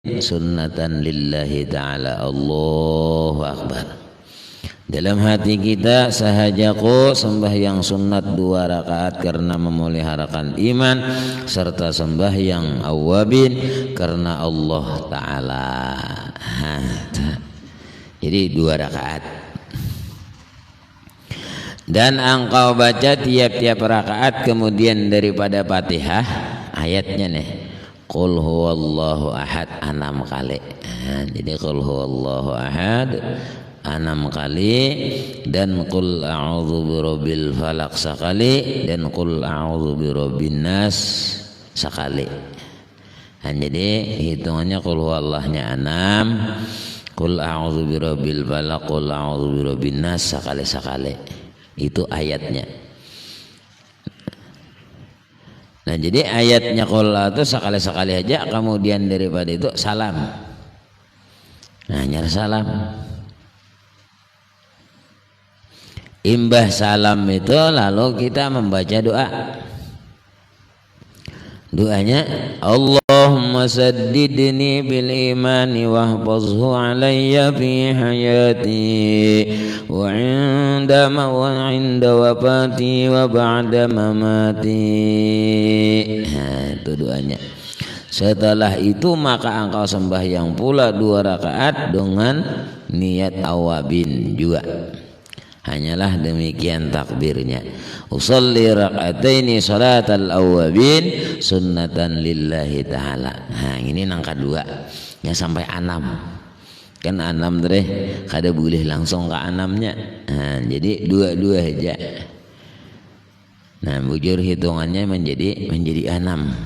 sunnatan lillahi ta'ala. Allahu akbar. Dalam hati kita sahajaku sembahyang sunat 2 rakaat karena memeliharakan iman, serta sembahyang awabin karena Allah Ta'ala. Jadi 2 rakaat. Dan engkau baca tiap-tiap rakaat kemudian daripada Fatihah ayatnya nih, Qul huwallahu ahad 6 kali. Jadi Qul huwallahu ahad 6 kali, dan Qul a'udzu birabbil falaq sekali, dan Qul a'udzu birabbin nas sekali. Jadi hitungannya Qul huwallahnya 6, Qul a'udzu birabbil falaq, Qul a'udzu birabbin nas sekali-sekali. Itu ayatnya. Nah, jadi ayatnya Qul itu sekali-sekali aja, kemudian daripada itu salam. Nah, nyar salam. Imbah salam itu lalu kita membaca doa. Doanya Allahumma saddidni bil imani wahfazhu alayya fi hayati wa inda wafati wa ba'da mamati. Itu doanya. Setelah itu maka engkau sembahyang pula 2 rakaat dengan niat awabin juga. Hanyalah demikian takbirnya. Usolli raka'ataini salatal awabin sunnatan lillahi ta'ala. Nah, ini nangka 2 yang sampai 6. Kan 6 deh, kada boleh langsung ke 6-nya. Nah, jadi 2 aja. Nah, bujur hitungannya menjadi 6.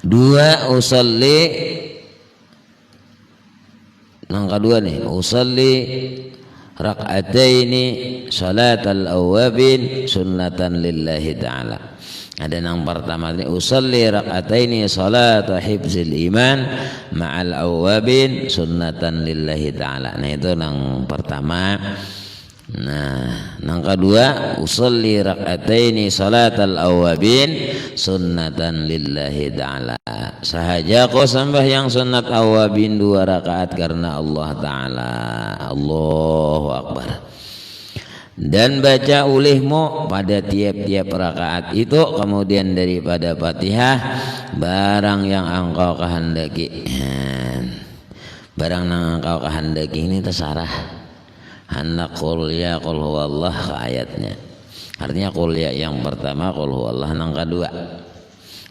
2 usolli, nangka 2 nih, usolli raka'ataini salatal awabin sunnatan lillahi ta'ala. Ada yang pertama ini usolli raka'ataini salata hifzil iman ma'al awabin sunnatan lillahi ta'ala. Nah, itu yang pertama. Nah, yang kedua usolli raka'ataini salatal awabin sunnatan lillahi ta'ala. Sahaja kau sembahyang sunat awabin 2 rakaat karena Allah Ta'ala. Allahu akbar. Dan baca ulihmu pada tiap-tiap rakaat itu kemudian daripada Fatihah barang yang engkau kehendaki. Barang yang engkau kehendaki ini terserah. Hendak qul ya qul huwallah ke ayatnya. Artinya qul ya yang pertama, qul huwallah yang kedua.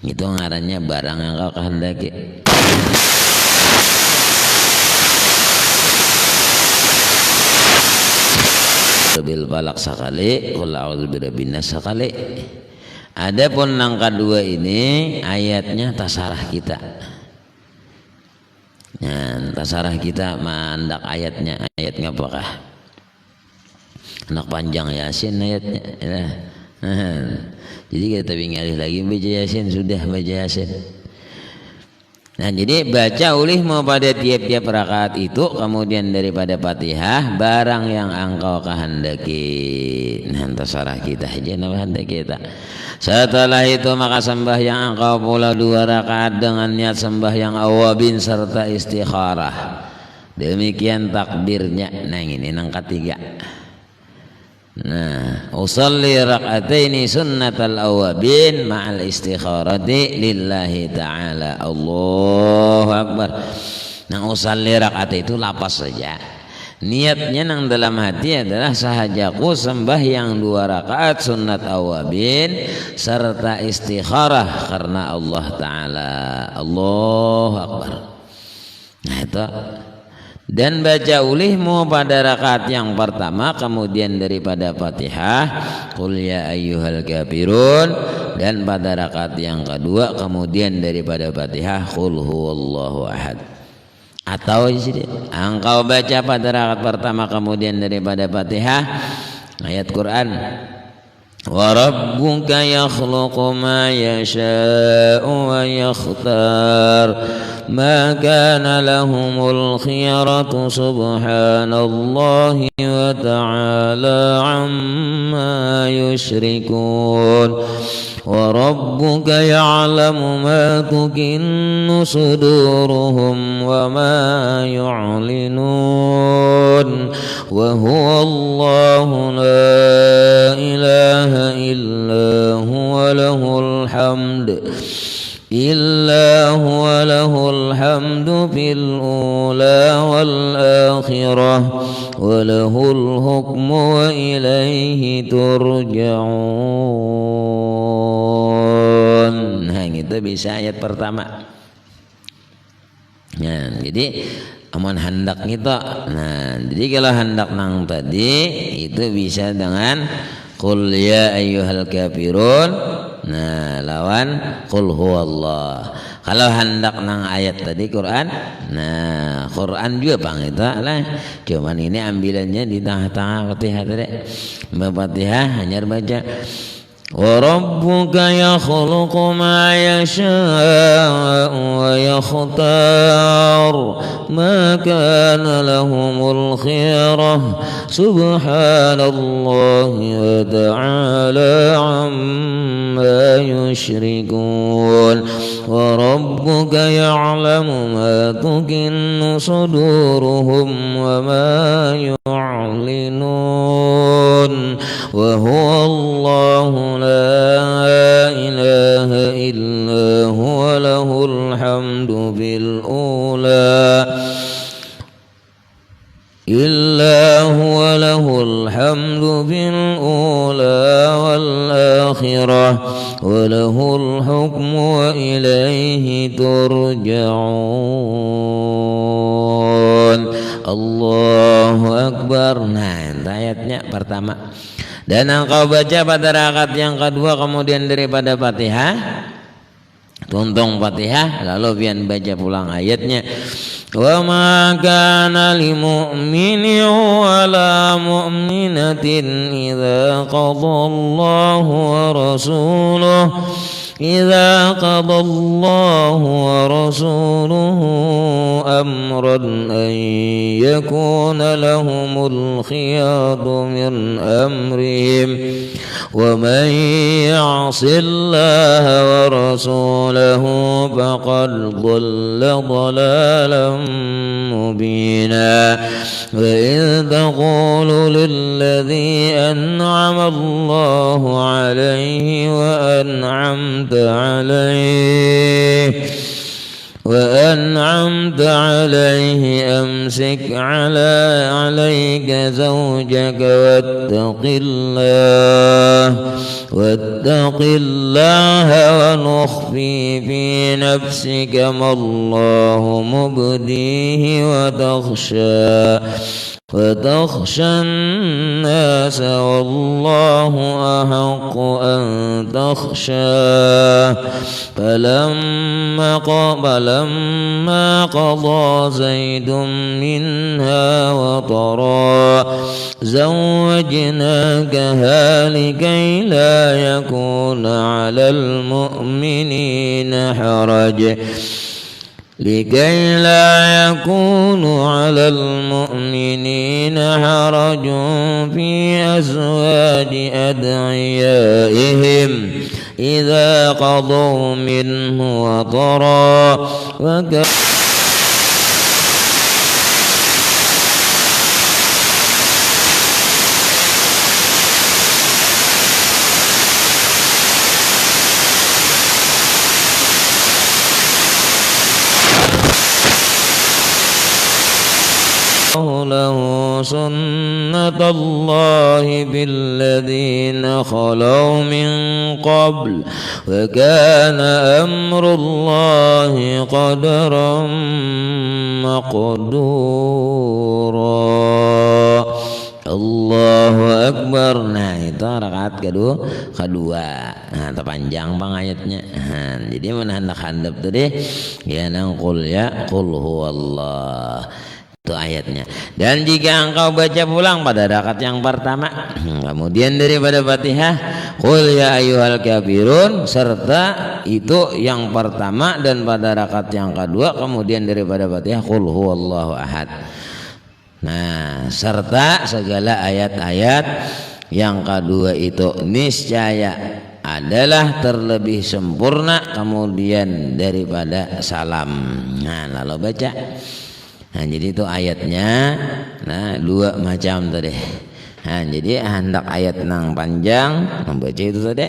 Itu ngarannya barang yang kau kehendaki. Bil falaq sekali, qul a'udzu birabbin nas sekali. Adapun yang kedua ini ayatnya tasarah kita. Nah, tasarah kita mandak ayatnya, ayatnya apakah? Anak panjang Yasin ayatnya. Jadi kita bingung lagi baca Yasin, sudah baca Yasin. Nah, jadi baca ulihmu pada tiap-tiap rakaat itu kemudian daripada Fatihah barang yang engkau kehendaki. Nah, terserah kita aja nama hendak kita. Setelah itu maka sembahyang engkau pula 2 rakaat dengan niat sembahyang awabin serta istikharah. Demikian takbirnya. Nah, ini yang ketiga. Nah, usolli raka'ataini sunnatal awabin ma'al istikharati lillahi ta'ala. Allahu akbar. Nah, usolli rakaat itu lapas saja. Niatnya nang dalam hati adalah sahajaku sembahyang 2 rakaat sunat awabin serta istikharah karena Allah Ta'ala. Allahu akbar. Nah, itu. Dan baca ulihmu pada rakaat yang pertama kemudian daripada Fatihah Qul ya ayyuhal kafirun, dan pada rakaat yang kedua kemudian daripada Fatihah Qul huwallahu ahad. Atau engkau baca pada rakaat pertama kemudian daripada Fatihah ayat Quran وربك يخلق ما يشاء ويختار ما كان لهم الخيرة سبحان الله وتعالى عما يشركون وربك يعلم ما تكن صدورهم وما يعلنون وهو الله لا إله إلا هو له الحمد في الأولى والآخرة وله الحكم وإليه ترجعون. Nah, itu bisa ayat pertama. Nah, jadi aman hendak kita. Nah, jadi kalau hendak nang tadi itu bisa dengan qul ya ayyuhal kafirun. Nah, lawan qul huwallah. Kalau hendak nang ayat tadi Quran, nah Quran juga bang itu lah. Cuman ini ambilannya di tengah-tengah Fatihah tadi. Fatihah hanya baca وَرَبُّكَ يَخْلُقُ مَا يَشَاءُ وَيَخْتَارُ مَا كَانَ لَهُمُ الْخِيَرَةُ سُبْحَانَ اللَّهِ وَتَعَالَى عَمَّا يُشْرِكُونَ وَرَبُّكَ يَعْلَمُ مَا تُكِنُّ صُدُورُهُمْ وَمَا يُعْلِنُونَ وَهُوَ اللَّهُ لا إله إلا هو له الحمد بالأولى والآخرة وله الحكم وإليه ترجعون. Allahu Akbar. Nah, ayatnya pertama. Dan engkau baca pada rakaat yang kedua kemudian daripada Fatihah, tuntung Fatihah, lalu pian baca pulang ayatnya. Wa ma kana lil mu'mini wa la mu'minatin idza qadallahu wa rasuluhu إذا قضى الله ورسوله أمرا أن يكون لهم الخيار من أمرهم ومن يعص الله ورسوله فقد ضل ضلالا مبينا. وإذ تقول للذي أنعم الله عليه وأنعمت عليه أمسك عليك زوجك واتق الله ونخفي في نفسك ما الله مبديه وتخشى الناس والله أحق أن تخشاه. فلما قضى زيد منها وطرا زوجناكها لكي لا يكون على المؤمنين حرج في أزواج أدعيائهم إذا قضوا منه وطرا له سنة الله بالذين خلوا من قبل وكان أمر الله قدرا مقدورا. Allahu Akbar. Nah, itu rakaat kedua. Nah, terpanjang bang ayatnya. Nah, jadi menahan handap tadi ya nang qul huwallah. Itu ayatnya. Dan jika engkau baca pulang pada rakaat yang pertama kemudian daripada Fatihah qul ya ayyuhal kafirun, serta itu yang pertama, dan pada rakaat yang kedua kemudian daripada Fatihah qul huwallahu ahad. Nah, serta segala ayat-ayat yang kedua itu niscaya adalah terlebih sempurna kemudian daripada salam. Nah, lalu baca. Nah, jadi itu ayatnya. Nah, dua macam tadi. Nah, jadi hendak ayat nang panjang membaca itu tadi.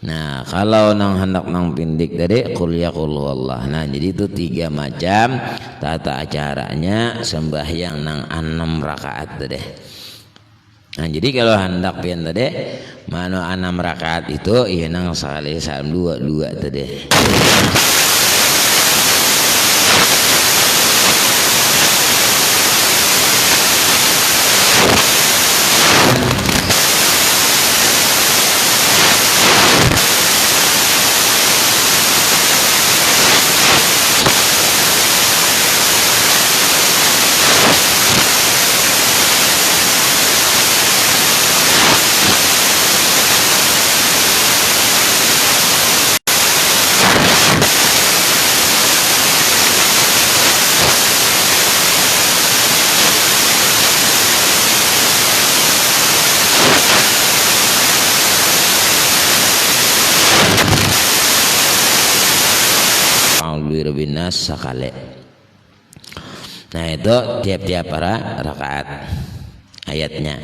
Nah, kalau nang hendak nang pindik tadi qul ya qul huwallah. Nah, jadi itu 3 macam tata acaranya sembahyang nang 6 rakaat tadi. Nah, jadi kalau hendak pian tadi mana 6 rakaat itu iya nang sekali salam 2 tadi. Binas sakale. Nah, itu tiap-tiap para rakaat ayatnya.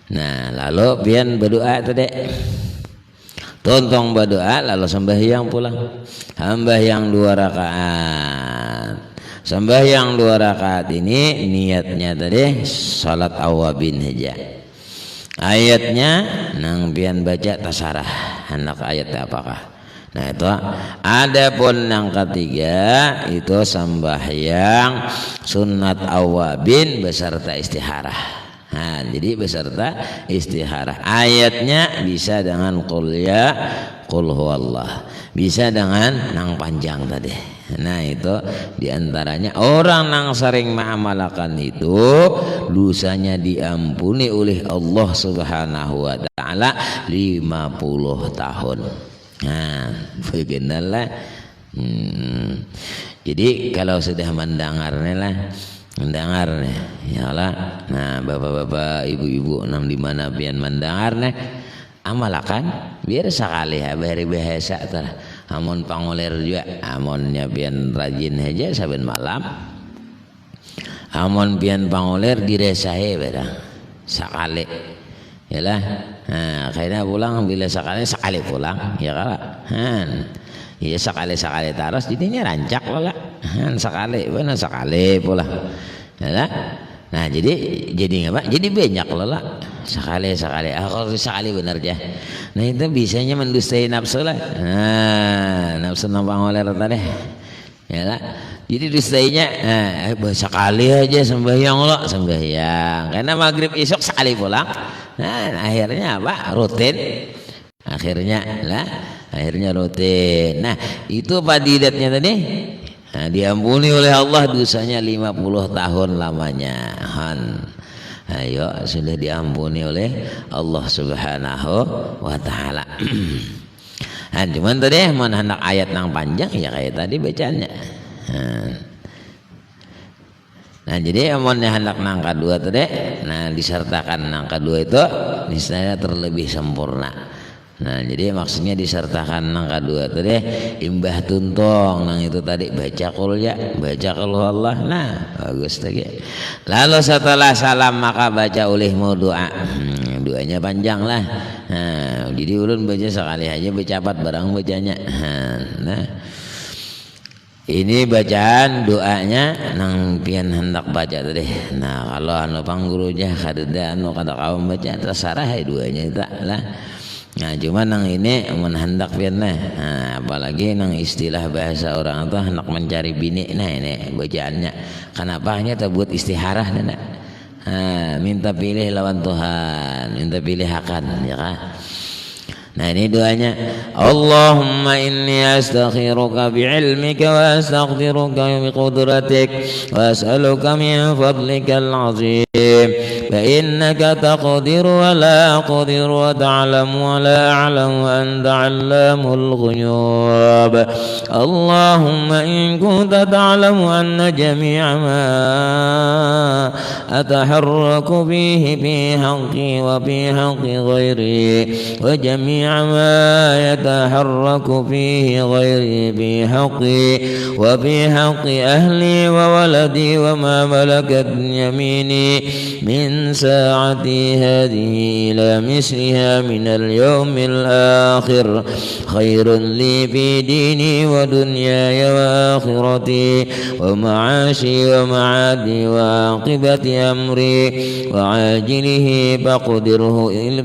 Nah, lalu pian berdoa tadi. Tontong berdoa lalu sembahyang pulang. Sembahyang 2 rakaat. Sembahyang 2 rakaat ini niatnya tadi salat awabin saja. Ayatnya nang pian baca tasarah. Hendak ayat apakah? Nah, itu adapun yang ketiga itu sembahyang sunat awabin beserta istiharah. Nah, jadi beserta istiharah. Ayatnya bisa dengan qul ya qul huwallah, bisa dengan nang panjang tadi. Nah, itu diantaranya orang nang sering mengamalkan itu dosanya diampuni oleh Allah Subhanahu wa taala 50 tahun. Nah, beginilah. Jadi kalau sudah mendengarnya lah, mendengarnya, ya lah. Nah, bapak-bapak, ibu-ibu, nam di mana pian mendengarnya, amalkan biar sekali hari bahasa ter. Amun pangulir juga, amunnya pian rajin aja saben malam. Amun pian pangulir diresahe barang sekali. Yalah. Nah, kayaknya pulang bila sekali pulang, ya kalau, iya sekali terus jadinya rancak lah, sekali, benar sekali pulang, yalah. Nah, jadi apa? Jadi banyak lah, sekali, kalau sekali benar aja. Nah, itu bisanya mendustai nafsu lah, nafsu nampang oleh tadi, yalah. Jadi dustainya, sekali aja sembahyang, karena maghrib esok sekali pulang. Nah, akhirnya apa? Rutin. Akhirnya rutin. Nah, itu fadilatnya tadi. Nah, diampuni oleh Allah dosanya 50 tahun lamanya. Ayo, sudah diampuni oleh Allah Subhanahu wa taala. Nah, cuman tadi hendak ayat yang panjang ya kayak tadi bacanya. Nah, jadi amunnya hendak nang kedua tadi, nah disertakan nang kedua itu niscaya terlebih sempurna. Nah, jadi maksudnya disertakan nang kedua tadi imbah tuntong nang itu tadi baca qul ya, baca qul huwallah. Nah, bagus tadi. Lalu setelah salam maka baca olehmu doa. Doanya panjang lah. Nah, jadi ulun baca sekali aja bercapat barang bacanya. Nah, ini bacaan doanya nang pian hendak baca tadi. Nah, kalau anu panggurunya kadeda anu kada kaum baca terserah duanya itu lah. Nah, cuma nang ini mun hendak pian lah. Nah, apalagi nang istilah bahasa orang itu hendak mencari bini. Nah, ini bacaannya. Kenapa hanya terbuat istiharah dan minta pilih lawan Tuhan, minta pilih akan, ya kan? Nah, ini doanya. Allahumma inni astakhiruka bi'ilmika wa astaghfiruka biqudratik wa as'aluka min fadlikal azim فإنك تقدر ولا أقدر وتعلم ولا أعلم وأنت علام الغيوب اللهم إن كنت تعلم أن جميع ما أتحرك فيه في حقي وفي حق غيري وجميع ما يتحرك فيه غيري في حقي وفي حق أهلي وولدي وما ملكت يميني من ساعتي هذه إلى مثلها من اليوم الآخر خير لي في ديني ودنياي وآخرتي ومعاشي ومعادي وعاقبة أمري وعاجله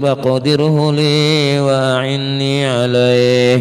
فقدره لي وأعني عليه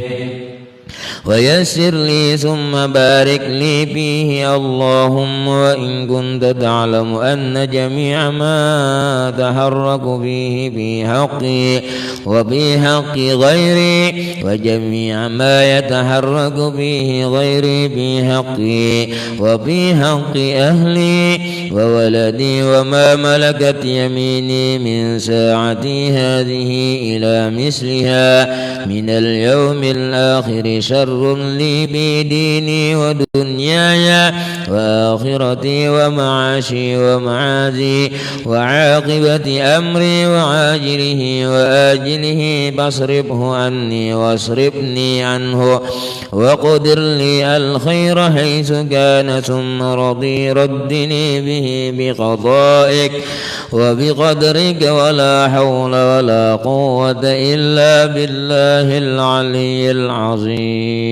ويسر لي ثم بارك لي فيه اللهم وإن كنت تعلم أن جميع ما تحرك فيه في حقي وفي حق غيري وجميع ما يتحرك فيه غيري في حقي وفي حق أهلي وولدي وما ملكت يميني من ساعتي هذه إلى مثلها من اليوم الآخر شر لي بديني ودنياي وآخرتي ومعاشي ومعادي وعاقبة أمري وعاجله وآجله فاصرفه عني واصرفني عنه وقدر لي الخير حيث كان ثم ردني به بقضائك وبقدرك ولا حول ولا قوة إلا بالله العلي العظيم.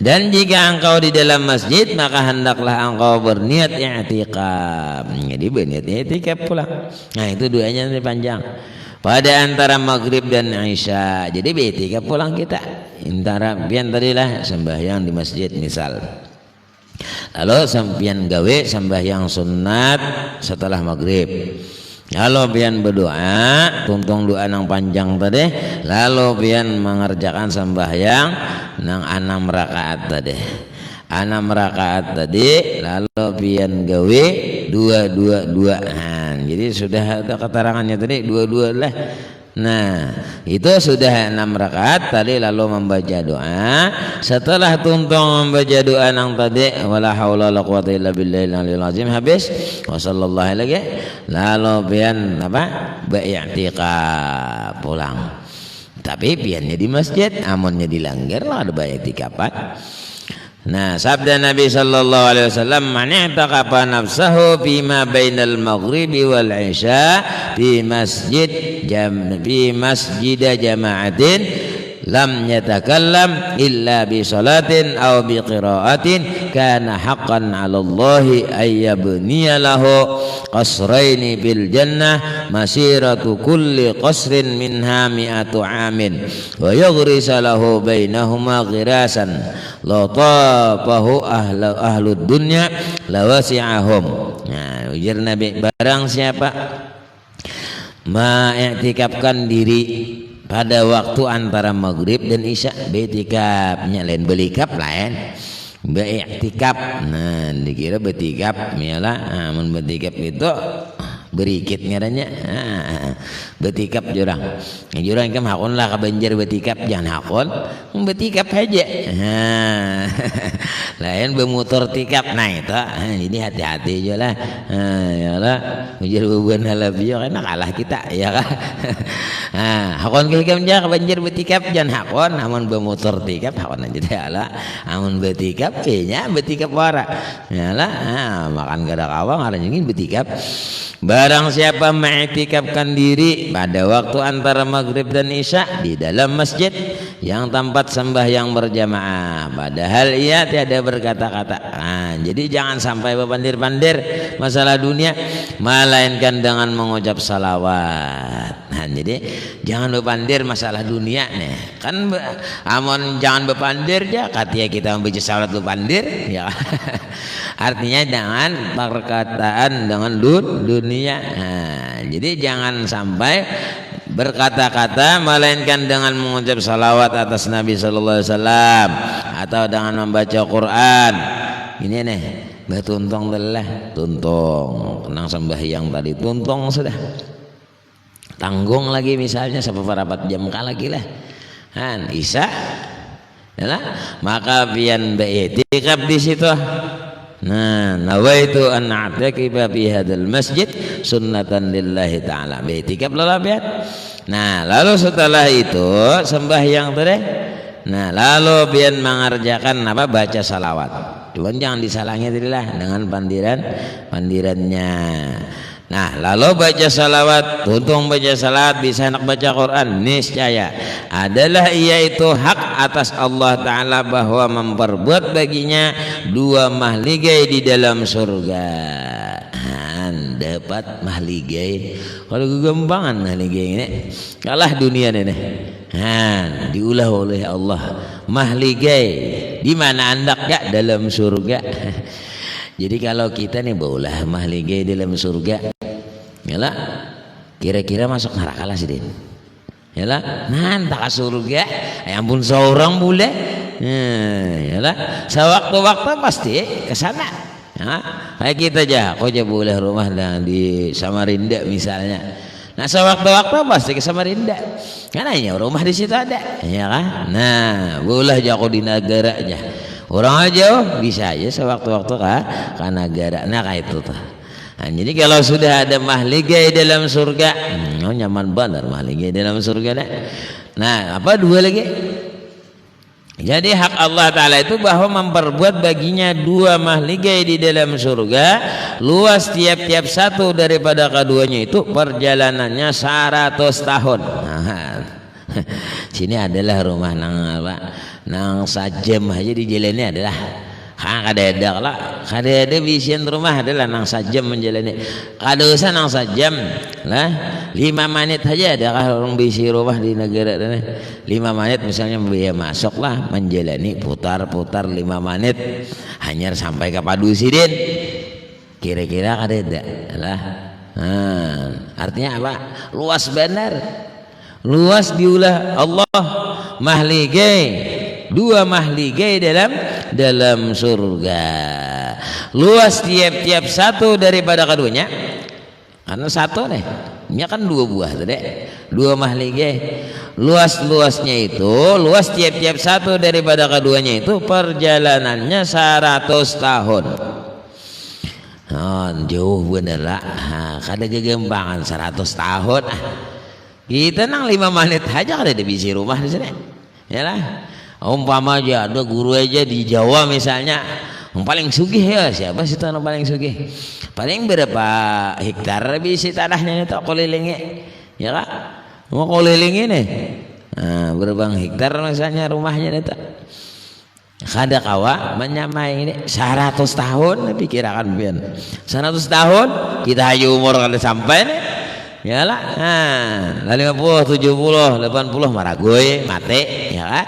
Dan jika engkau di dalam masjid maka hendaklah engkau berniat i'tikaf. Jadi berniat i'tikaf pula. Nah itu doanya nanti panjang. Pada antara maghrib dan isya. Jadi i'tikaf pulang kita. Antara pian tadilah sembahyang di masjid misal. Lalu sampian gawe sembahyang sunat setelah maghrib. Kalau pian berdoa, tuntung doa nang panjang tadi, lalu pian mengerjakan sembahyang nang 6 rakaat tadi. 6 rakaat tadi, lalu pian gawe 2-2-2. Nah, jadi sudah ada keterangannya tadi 2-2 lah. Nah itu sudah 6 rakaat tadi lalu membaca doa. Setelah tuntung membaca doa nang tadi wala haula wala quwata illa billahil aliyil azim habis wa sallallahu alaihi lalu pian apa i'tikaf pulang. Tapi piannya di masjid amunnya dilanggar lah ada i'tikafan. Nah sabda Nabi sallallahu alaihi wasallam man i'taqafa nafsahu fima bainal maghribi wal isya fi masjid jama'atin lam yatakallam illa bi salatin aw bi qira'atin kana haqqan 'ala Allahi ay yabniya lahu qasraini bil jannah masiratu kulli qasrin minha mi'atu 'amin wa yughrisa lahu bainahuma ghirasan la tafahu ahlud dunya lawasi'ahum. Nah ujar Nabi barang siapa ma'iktikafkan diri pada waktu antara maghrib dan isya betikapnya lain belikap lain beiktikaf. Nah dikira betikap mialah amun betikap itu berikit ngaranya betikap jurang jurang kam hakun lah kabanjar betikap jangan hakun betikap aja lain bermotor tikap nah itu ini hati-hati aja lah ya lah ujar beban halabio kan kalah kita ya kan hakun kam jah kabanjar betikap jangan hakun amun bermotor tikap hakun aja lah amun betikap nya betikap wara ya lah makan gadak awang ada nyingin betikap. Barang siapa mengiktikafkan diri pada waktu antara maghrib dan isya di dalam masjid yang tempat sembahyang berjamaah padahal ia tiada berkata-kata. Nah, jadi jangan sampai berpandir-pandir masalah dunia melainkan dengan mengucap salawat. Nah, jadi jangan berpandir masalah dunia nih. Kan amun jangan berpandir ya katanya kita membaca salat berpandir ya. Artinya dengan perkataan dengan dunia. Nah, jadi jangan sampai berkata-kata melainkan dengan mengucap salawat atas Nabi sallallahu alaihi wasallam atau dengan membaca Quran ini nih bah tuntung telah tuntung nang sembahyang tadi tuntung sudah tanggung lagi misalnya seperempat jam lagi lah kan isya ya maka pian baitikaf di situ. Nah, nawaitu an a'takifa fi hadzal masjid sunnatan lillahi ta'ala. Baitikaf lalabiat. Nah, lalu setelah itu sembahyang tadi. Nah, lalu pian mengerjakan apa baca salawat. Cuman jangan disalangi tadi lah dengan pandirannya. Nah, lalu baca salawat, tuntung baca salawat, bisa nak baca Quran, niscaya adalah ia itu hak atas Allah Ta'ala bahwa memperbuat baginya 2 mahligai di dalam surga. Dapat mahligai, kalau kegampangan mahligai ini kalah dunia ini. Diulah oleh Allah mahligai di mana anda gak dalam surga. Jadi kalau kita nih baulah mahligai dalam surga, yalah kira-kira masuk neraka lah sih, yalah nanti ke surga, ya ampun seorang boleh, yalah sewaktu-waktu pasti ke sana. Kayak kita aja, kau aja boleh rumah di Samarinda misalnya. Nah sewaktu-waktu pasti ke Samarinda, karena ya rumah di situ ada, ya kan? Nah boleh aja kau di negara aja. Orang aja bisa aja sewaktu-waktu ke negara. Nah kayak itu tuh. Nah, jadi kalau sudah ada mahligai dalam surga, nyaman banget mahligai dalam surga. Nah apa 2 lagi? Jadi hak Allah Ta'ala itu bahwa memperbuat baginya 2 mahligai di dalam surga, luas tiap-tiap satu daripada keduanya itu perjalanannya 100 tahun. Sini adalah rumah nang sajam aja di jalannya adalah kadang lah kadang bisian rumah adalah nang sajam menjalani kadosa nang sajam lah 5 menit aja ada orang bisi rumah di negara ini 5 menit misalnya biaya masuk lah menjalani putar-putar 5 menit hanya sampai ke Padusidin kira-kira kadang lah artinya apa luas benar luas diulah Allah mahligai 2 mahligai dalam surga luas tiap-tiap satu daripada keduanya karena satu nih ini kan 2 buah tadi 2 mahligai luas-luasnya itu luas tiap-tiap satu daripada keduanya itu perjalanannya 100 tahun. Jauh bener lah kada kegembangan 100 tahun kita nang 5 menit aja kada bisa rumah di sini ya lah umpama aja ada guru aja di Jawa misalnya yang paling sugih ya siapa sih tanah paling sugih paling berapa hektar bisa tanahnya itu kelilingi ya kak mau kelilingi nih berapa hektar misalnya rumahnya itu kada kawa menyamai ini 100 tahun pikirakan pian 100 tahun kita hayu umur kada sampai nih ya lah 50 70 80 maragoy mati ya kan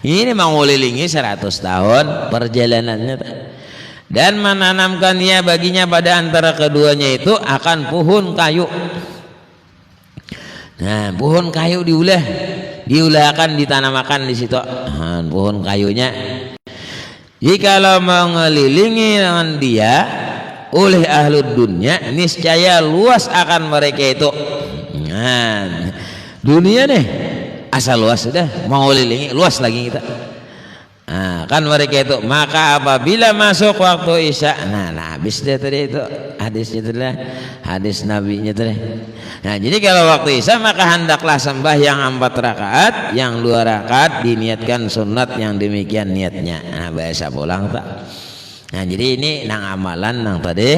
ini mengulilingi 100 tahun perjalanannya dan menanamkan ia baginya pada antara keduanya itu akan pohon kayu. Nah pohon kayu diulahkan ditanamakan di situ pohon kayunya jikalau mengelilingi dengan dia oleh ahlud dunia niscaya luas akan mereka itu. Nah dunia nih asal luas sudah mau lilingi luas lagi kita kan mereka itu maka apabila masuk waktu isya habis deh tadi itu hadisnya itulah hadis nabinya tadi. Nah jadi kalau waktu isya maka hendaklah sembahyang 4 rakaat yang 2 rakaat diniatkan sunat yang demikian niatnya biasa pulang tak. Nah jadi ini nang amalan nang tadi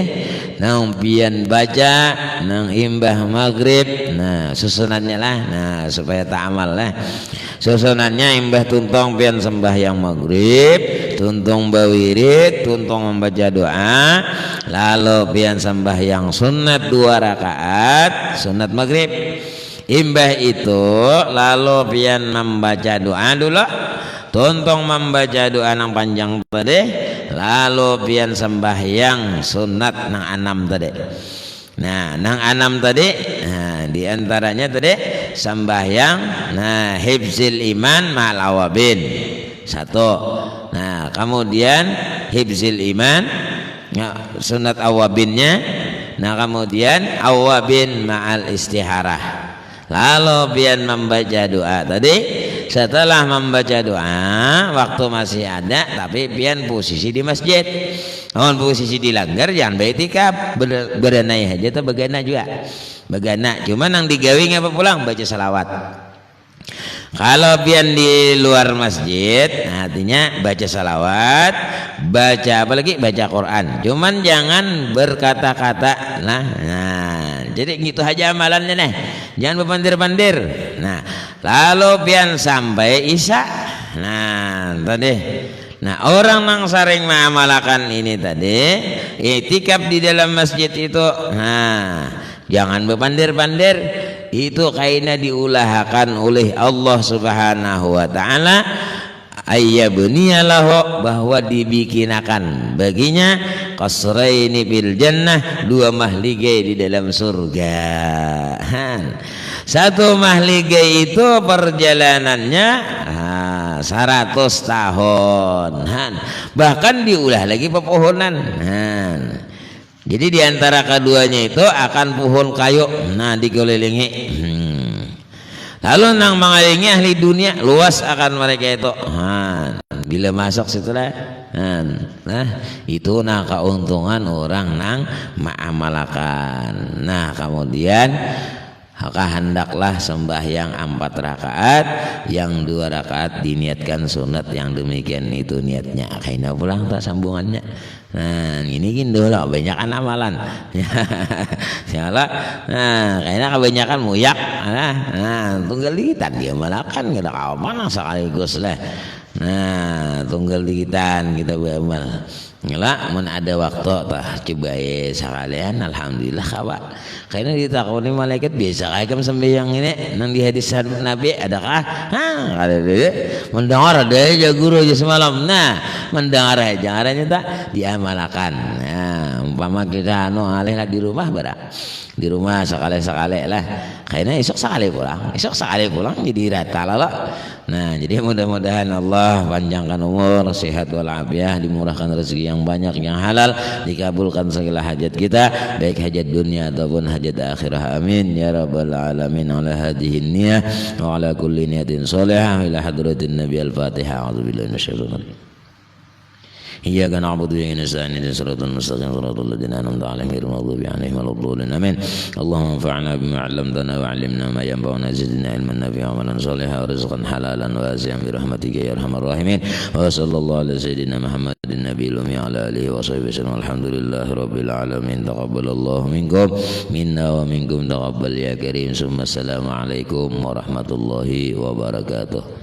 nang pian baca nang imbah maghrib susunannya lah supaya tak amal lah susunannya imbah tuntung pian sembahyang maghrib tuntung bawirid tuntung membaca doa lalu pian sembahyang sunat 2 rakaat sunat maghrib imbah itu lalu pian membaca doa dulu tuntung membaca doa nang panjang tadi lalu pian sembahyang sunat nang 6 tadi. Nah nang 6 tadi diantaranya tadi sembahyang hifzil iman ma'al awabin 1. Nah kemudian hibzil iman, sunat awabinnya. Nah kemudian awabin ma'al istiharah. Lalu pian membaca doa tadi, setelah membaca doa waktu masih ada tapi pian posisi di masjid. Posisi di langgar jangan baitikaf, berenai aja atau begana juga. Begana cuma nang digawe ngapa pulang baca salawat. Kalau pian di luar masjid, artinya baca salawat, baca apalagi baca Quran. Cuman jangan berkata-kata. Nah, jadi gitu aja amalannya nih. Jangan berpandir-pandir. Nah, lalu pian sampai isya. Nah, tadi. Nah, orang yang sering mengamalkan ini tadi, iktikaf di dalam masjid itu. Nah, jangan berpandir-pandir. Itu kaina diulahkan oleh Allah Subhanahu wa taala ayyabniyalahu, bahwa dibikinakan baginya qasraini bil jannah, 2 mahligai di dalam surga. Satu mahligai itu perjalanannya 100 tahun. Bahkan diulah lagi pepohonan. Jadi diantara keduanya itu akan pohon kayu, nah dikelilingi. Lalu nang mengelilingi ahli dunia, luas akan mereka itu. Bila masuk situlah, nah itu keuntungan orang nang mengamalkan. Nah kemudian hendaklah sembahyang 4 rakaat, yang 2 rakaat diniatkan sunat, yang demikian itu niatnya. Kaina pulang tak sambungannya. Nah ini dulu kebanyakan amalan. Salah. Nah kayaknya kebanyakan muyak. Nah tunggal dikitan dia malakan kita kawan sekaligus lah. Nah tunggal dikitan kita beramal. Ngelak mun ada waktu tah coba sekalian, alhamdulillah kawan. Karena ditakuni malaikat biasa kayak sembahyang ini nang di hadis Nabi adakah? Ada deh. Mendengar ada aja guru aja semalam. Nah, mendengar aja caranya tak diamalkan. Nah, umpama kita alihlah di rumah bara. Di rumah sekali-sekali lah. Kayaknya esok sekali pulang jadi rata lah. Nah, jadi mudah-mudahan Allah panjangkan umur, sehat walafiat, dimurahkan rezeki yang banyak, yang halal, dikabulkan segala hajat kita, baik hajat dunia ataupun hajat akhirah. Amin ya rabbal alamin. Ala hadhihi niyah wa ala kulli niyatin shalihah ila hadratin nabi al-fatihah. A'udzubillahi minasyaitonir rajim. Iyyaka na'budu wa iyyaka nasta'in ihdinas siratal mustaqim siratal ladzina an'amta 'alaihim ghairil maghdubi 'alaihim waladdallin. Amin. Allahumma anfa'na bima 'allamtana wa 'allimna ma yanfa'una zidna ilman nafi'an wa 'amalan shalihan wa rizqan halalan wasi'an bi rahmatika ya arhamar rahimin. Wa sallallahu ala sayyidina Muhammadin nabiyil ummi wa ala alihi wa sahbihi wasallam. Alhamdulillahi rabbil alamin. Taqabbalallahu minkum minna wa minkum taqabbal ya karim. Assalamu alaikum warahmatullahi wabarakatuh.